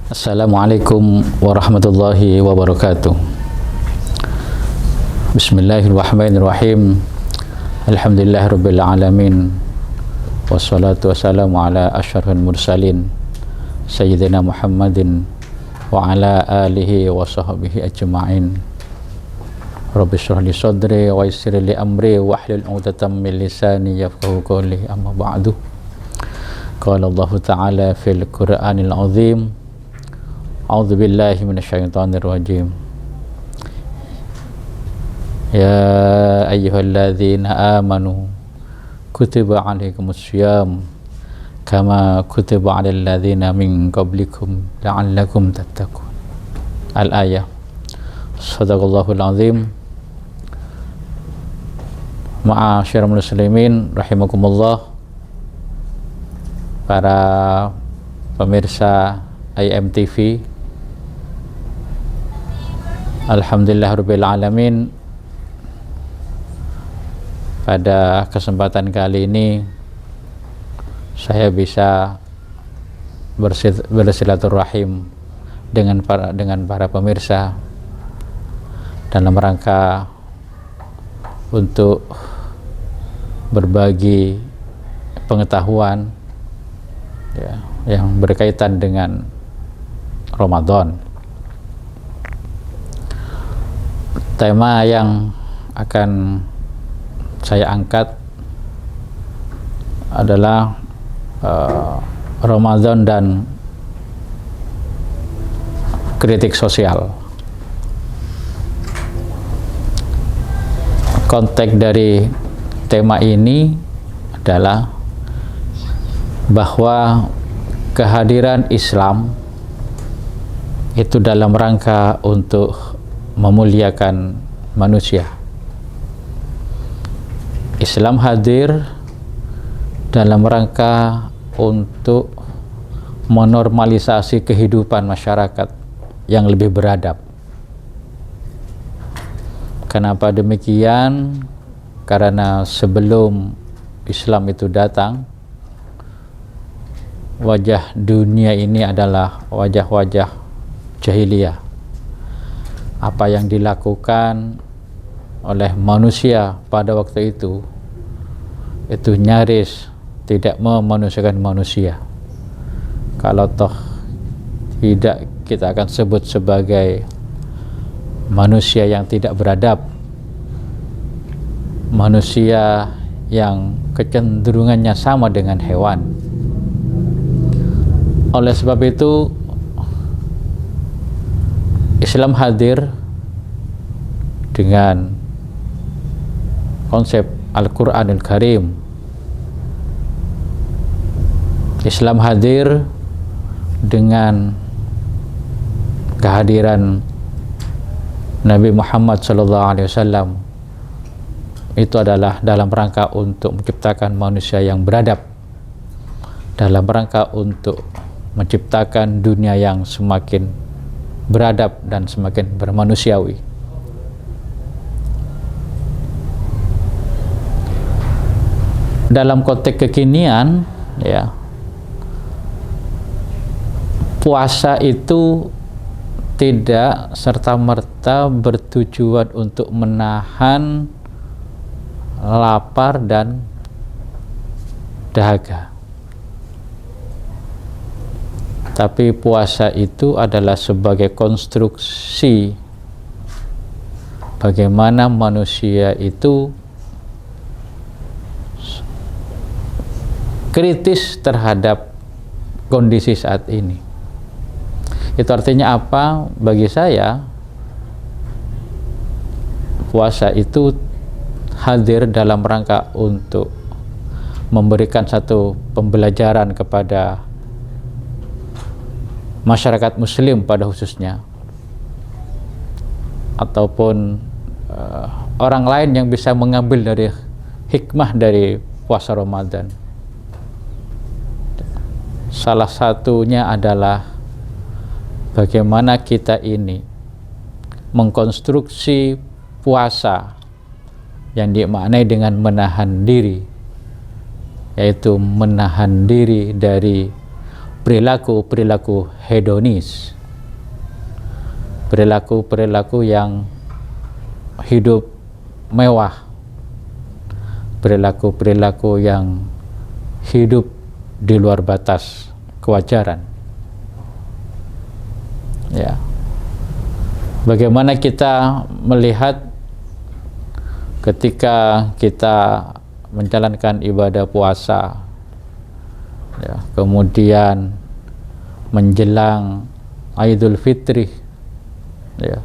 Assalamualaikum warahmatullahi wabarakatuh. Bismillahirrahmanirrahim. Alhamdulillahirabbil alamin. Wassalatu wassalamu ala asyrafil mursalin sayyidina Muhammadin wa ala alihi wa sahbihi ajma'in. Rabbi shrah li sadri wa yassir li amri wa hlul 'uqdatam min lisani yafqahu qawli. Amma ba'du. Qala Allah Ta'ala fil Qur'anil 'azim. A'udzu billahi minasyaitonir rajim. Ya ayyuhalladzina amanu kutiba 'alaikumussyam kama kutiba 'alal ladzina min qablikum la'allakum tattaqun. Al-ayah. Shadaqallahul azim. Ma'asyiral muslimin rahimakumullah, para pemirsa IMTV, alhamdulillahirabbil alamin. Pada kesempatan kali ini saya bisa bersilaturahim dengan para pemirsa dalam rangka untuk berbagi pengetahuan ya, yang berkaitan dengan Ramadan. Tema yang akan saya angkat adalah Ramadan dan kritik sosial. Konteks dari tema ini adalah bahwa kehadiran Islam itu dalam rangka untuk memuliakan manusia. Islam hadir dalam rangka untuk menormalisasi kehidupan masyarakat yang lebih beradab. Kenapa demikian? Karena sebelum Islam itu datang, wajah dunia ini adalah wajah-wajah jahiliyah. Apa yang dilakukan oleh manusia pada waktu itu nyaris tidak memanusiakan manusia. Kalau toh tidak, kita akan sebut sebagai manusia yang tidak beradab, manusia yang kecenderungannya sama dengan hewan. Oleh sebab itu Islam hadir dengan konsep Al-Qur'anul Karim. Islam hadir dengan kehadiran Nabi Muhammad SAW. Itu adalah dalam rangka untuk menciptakan manusia yang beradab, dalam rangka untuk menciptakan dunia yang semakin beradab dan semakin bermanusiawi. Dalam konteks kekinian, ya, puasa itu tidak serta-merta bertujuan untuk menahan lapar dan dahaga. Tapi puasa itu adalah sebagai konstruksi bagaimana manusia itu kritis terhadap kondisi saat ini. Itu artinya apa? Bagi saya, puasa itu hadir dalam rangka untuk memberikan satu pembelajaran kepada masyarakat muslim pada khususnya, ataupun orang lain yang bisa mengambil dari hikmah dari puasa Ramadan. Salah satunya adalah bagaimana kita ini mengkonstruksi puasa yang dimaknai dengan menahan diri, yaitu menahan diri dari perilaku-perilaku hedonis, perilaku-perilaku yang hidup mewah, perilaku-perilaku yang hidup di luar batas kewajaran. Ya. Bagaimana kita melihat ketika kita menjalankan ibadah puasa, ya, kemudian menjelang Idul Fitri, ya,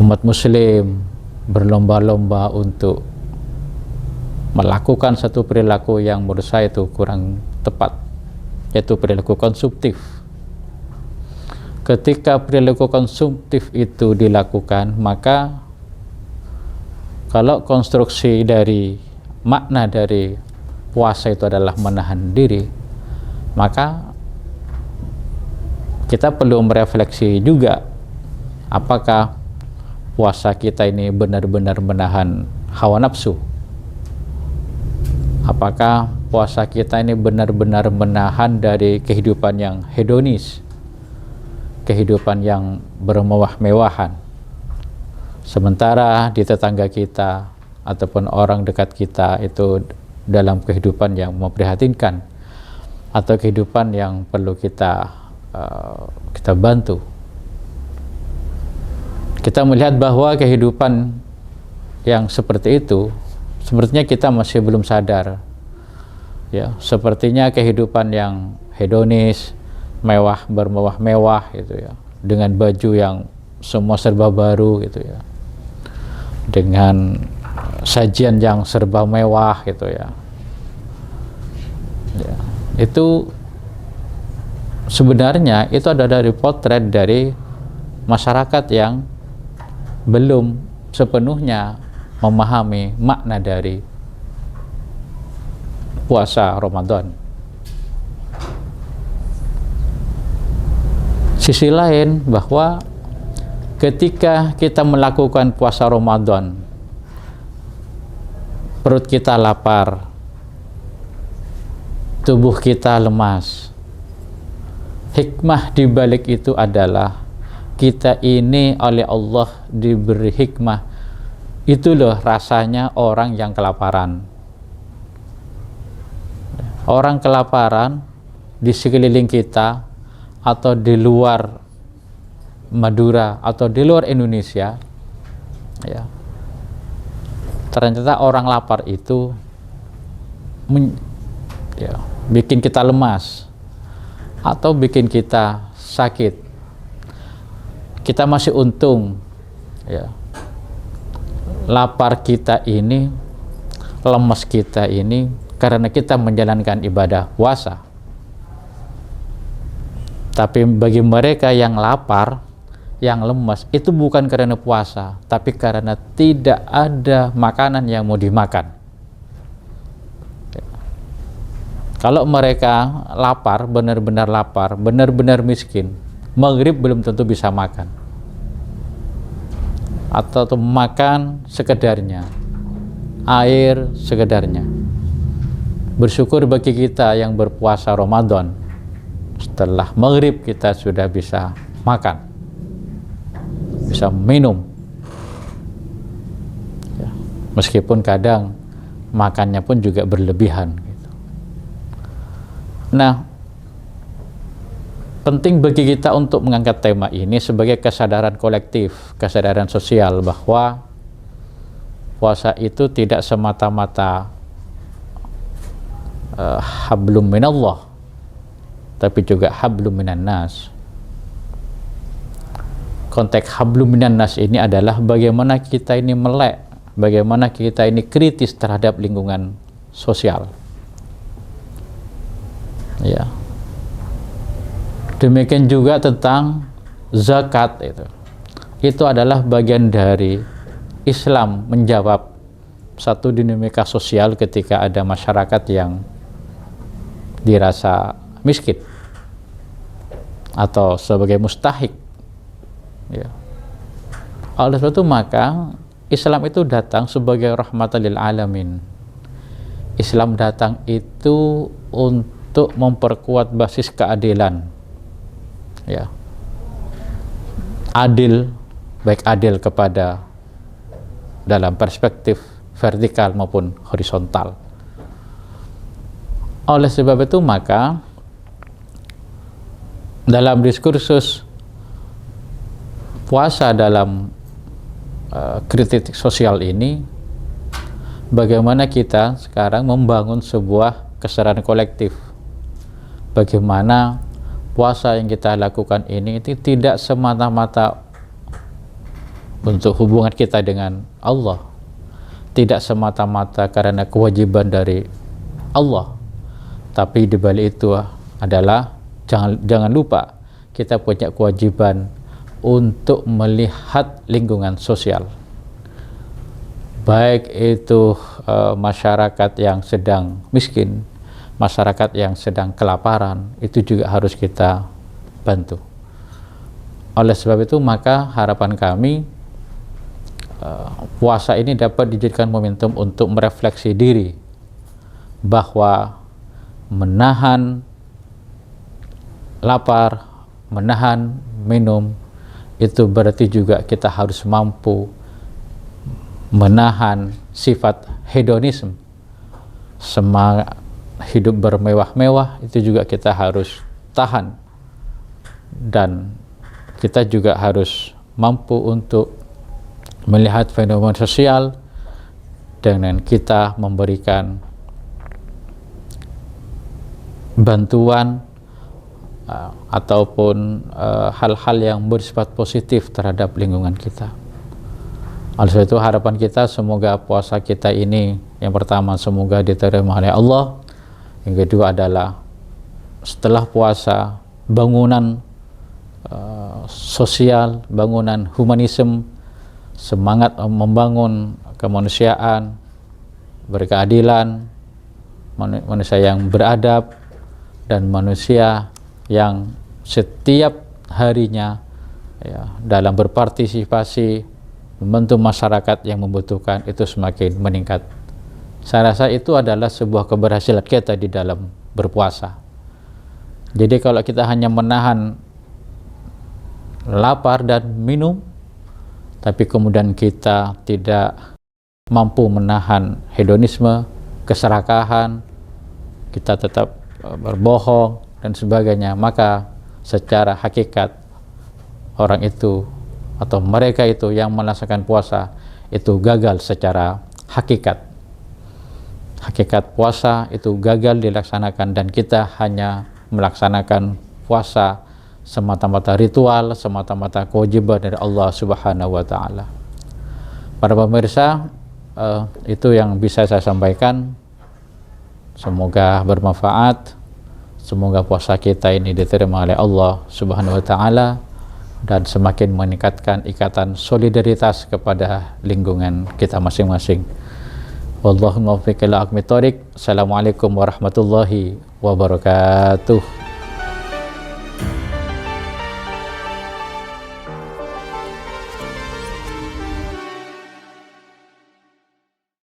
umat muslim berlomba-lomba untuk melakukan satu perilaku yang menurut saya itu kurang tepat, yaitu perilaku konsumtif. Ketika perilaku konsumtif itu dilakukan, maka kalau konstruksi dari makna dari puasa itu adalah menahan diri, maka kita perlu merefleksi juga apakah puasa kita ini benar-benar menahan hawa nafsu, apakah puasa kita ini benar-benar menahan dari kehidupan yang hedonis, kehidupan yang bermewah-mewahan, sementara di tetangga kita ataupun orang dekat kita itu dalam kehidupan yang memprihatinkan atau kehidupan yang perlu kita bantu. Kita melihat bahwa kehidupan yang seperti itu sepertinya kita masih belum sadar, ya, sepertinya kehidupan yang hedonis, mewah, bermewah-mewah gitu ya, dengan baju yang semua serba baru gitu ya, dengan sajian yang serba mewah gitu ya. Ya, itu sebenarnya itu ada dari potret dari masyarakat yang belum sepenuhnya memahami makna dari puasa Ramadan. Sisi lain, bahwa ketika kita melakukan puasa Ramadan, perut kita lapar, tubuh kita lemas. Hikmah di balik itu adalah kita ini oleh Allah diberi hikmah. Itu loh rasanya orang yang kelaparan. Orang kelaparan di sekeliling kita atau di luar Madura atau di luar Indonesia, ya, ternyata orang lapar itu bikin kita lemas atau bikin kita sakit. Kita masih untung, ya, lapar kita ini, lemas kita ini karena kita menjalankan ibadah puasa. Tapi bagi mereka yang lapar, yang lemas, itu bukan karena puasa, tapi karena tidak ada makanan yang mau dimakan. Kalau mereka lapar, benar-benar lapar, benar-benar miskin, maghrib belum tentu bisa makan, atau makan sekedarnya, air sekedarnya. Bersyukur bagi kita yang berpuasa Ramadan, setelah maghrib kita sudah bisa makan, bisa minum, ya, meskipun kadang makannya pun juga berlebihan gitu. Nah, penting bagi kita untuk mengangkat tema ini sebagai kesadaran kolektif, kesadaran sosial, bahwa puasa itu tidak semata-mata hablum minallah, tapi juga hablum minan nas. Konteks hablum minan nas ini adalah bagaimana kita ini melek, bagaimana kita ini kritis terhadap lingkungan sosial. Ya. Demikian juga tentang zakat itu adalah bagian dari Islam menjawab satu dinamika sosial ketika ada masyarakat yang dirasa miskin atau sebagai mustahik, ya. Oleh sebab itu maka Islam itu datang sebagai rahmatan lil alamin. Islam datang itu untuk memperkuat basis keadilan, ya, adil, baik adil kepada dalam perspektif vertikal maupun horizontal. Oleh sebab itu maka dalam diskursus puasa dalam kritik sosial ini, bagaimana kita sekarang membangun sebuah kesadaran kolektif, bagaimana puasa yang kita lakukan ini itu tidak semata-mata untuk hubungan kita dengan Allah, tidak semata-mata karena kewajiban dari Allah, tapi di balik itu adalah jangan lupa kita punya kewajiban untuk melihat lingkungan sosial, baik itu masyarakat yang sedang miskin, masyarakat yang sedang kelaparan, itu juga harus kita bantu. Oleh sebab itu maka harapan kami, puasa ini dapat dijadikan momentum untuk merefleksi diri, bahwa menahan lapar, menahan minum, itu berarti juga kita harus mampu menahan sifat hedonisme, semangat hidup bermewah-mewah, itu juga kita harus tahan, dan kita juga harus mampu untuk melihat fenomena sosial dengan kita memberikan bantuan ataupun hal-hal yang bersifat positif terhadap lingkungan kita. Oleh sebab itu harapan kita semoga puasa kita ini, yang pertama semoga diterima oleh Allah, yang kedua adalah setelah puasa bangunan sosial, bangunan humanisme, semangat membangun kemanusiaan, berkeadilan, manusia yang beradab, dan manusia yang setiap harinya, ya, dalam berpartisipasi membantu masyarakat yang membutuhkan, itu semakin meningkat. Saya rasa itu adalah sebuah keberhasilan kita di dalam berpuasa. Jadi kalau kita hanya menahan lapar dan minum, tapi kemudian kita tidak mampu menahan hedonisme, keserakahan, kita tetap berbohong dan sebagainya, maka secara hakikat orang itu atau mereka itu yang melaksanakan puasa itu gagal secara hakikat. Hakikat puasa itu gagal dilaksanakan, dan kita hanya melaksanakan puasa semata-mata ritual, semata-mata kewajiban dari Allah Subhanahu wa Ta'ala. Para pemirsa, itu yang bisa saya sampaikan. Semoga bermanfaat, semoga puasa kita ini diterima oleh Allah Subhanahu wa Ta'ala dan semakin meningkatkan ikatan solidaritas kepada lingkungan kita masing-masing. Wallahu muwaffiq ila aqwamit thoriq. Assalamualaikum warahmatullahi wabarakatuh.